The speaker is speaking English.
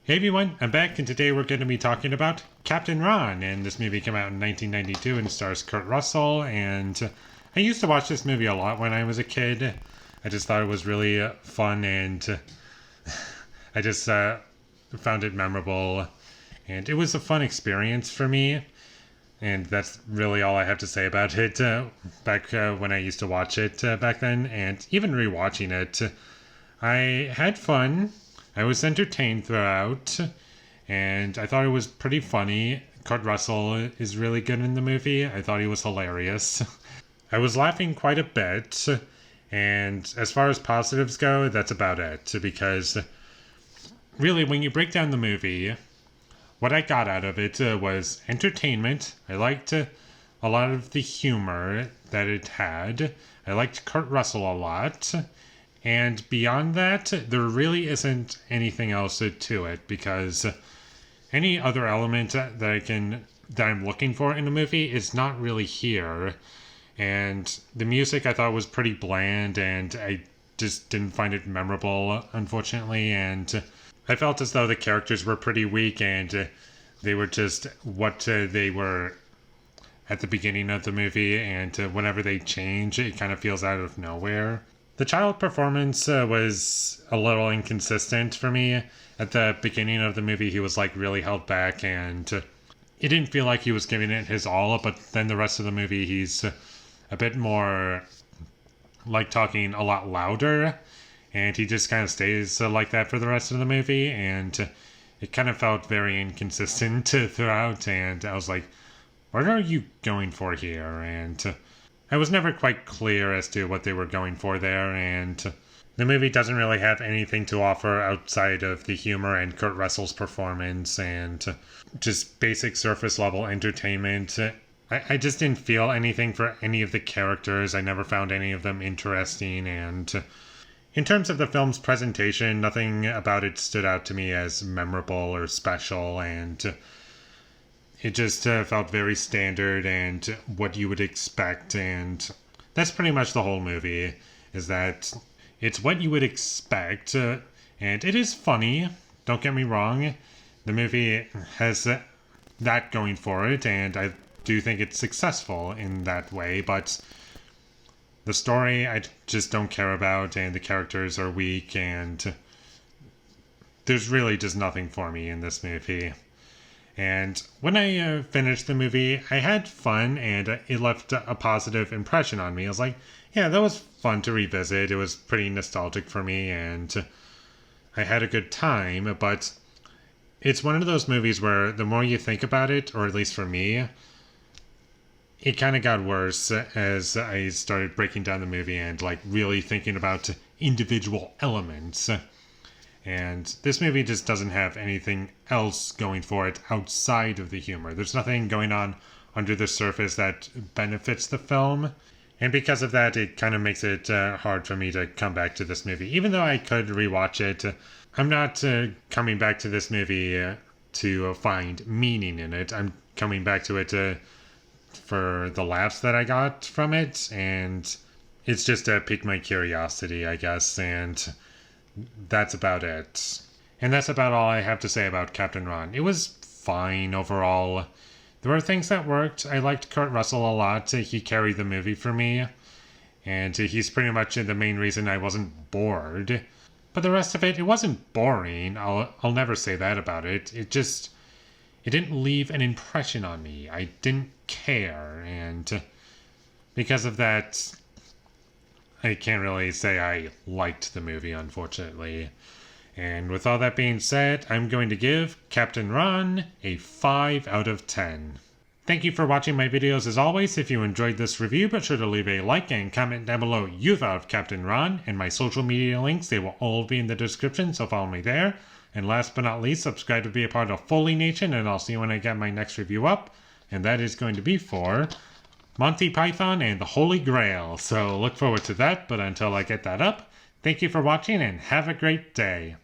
Hey everyone, I'm back and today we're going to be talking about Captain Ron, and this movie came out in 1992 and stars Kurt Russell, and I used to watch this movie a lot when I was a kid. I just thought it was really fun, and I just found it memorable, and it was a fun experience for me, and that's really all I have to say about it. Back when I used to watch it back then, and even rewatching it, I had fun. I was entertained throughout, and I thought it was pretty funny. Kurt Russell is really good in the movie. I thought he was hilarious. I was laughing quite a bit, and as far as positives go, that's about it. Because really, when you break down the movie, what I got out of it was entertainment. I liked a lot of the humor that it had. I liked Kurt Russell a lot. And beyond that, there really isn't anything else to it, because any other element that I'm looking for in a movie is not really here. And the music I thought was pretty bland, and I just didn't find it memorable, unfortunately. And I felt as though the characters were pretty weak, and they were just what they were at the beginning of the movie, and whenever they change, it kind of feels out of nowhere. The child performance was a little inconsistent for me. At the beginning of the movie, he was like really held back, and it didn't feel like he was giving it his all, but then the rest of the movie, he's a bit more like talking a lot louder, and he just kind of stays like that for the rest of the movie, and it kind of felt very inconsistent throughout, and I was like, what are you going for here? And I was never quite clear as to what they were going for there, and the movie doesn't really have anything to offer outside of the humor and Kurt Russell's performance and just basic surface level entertainment. I just didn't feel anything for any of the characters. I never found any of them interesting, and in terms of the film's presentation, nothing about it stood out to me as memorable or special, and it just felt very standard and what you would expect, and that's pretty much the whole movie, is that it's what you would expect, and it is funny, don't get me wrong. The movie has that going for it, and I do think it's successful in that way, but the story I just don't care about, and the characters are weak, and there's really just nothing for me in this movie. And when I finished the movie, I had fun, and it left a positive impression on me. I was like, yeah, that was fun to revisit. It was pretty nostalgic for me, and I had a good time. But it's one of those movies where the more you think about it, or at least for me, it kind of got worse as I started breaking down the movie and like really thinking about individual elements. And this movie just doesn't have anything else going for it outside of the humor. There's nothing going on under the surface that benefits the film. And because of that, it kind of makes it hard for me to come back to this movie. Even though I could rewatch it, I'm not coming back to this movie to find meaning in it. I'm coming back to it for the laughs that I got from it. And it's just piqued my curiosity, I guess. And that's about it. And that's about all I have to say about Captain Ron. It was fine overall. There were things that worked. I liked Kurt Russell a lot. He carried the movie for me. And he's pretty much the main reason I wasn't bored. But the rest of it wasn't boring. I'll never say that about it. It didn't leave an impression on me. I didn't care. And because of that, I can't really say I liked the movie, unfortunately. And with all that being said, I'm going to give Captain Ron a 5 out of 10. Thank you for watching my videos as always. If you enjoyed this review, be sure to leave a like and comment down below what you thought of Captain Ron. And my social media links, they will all be in the description, so follow me there. And last but not least, subscribe to be a part of Foley Nation, and I'll see you when I get my next review up. And that is going to be for Monty Python and the Holy Grail. So look forward to that, but until I get that up, thank you for watching and have a great day.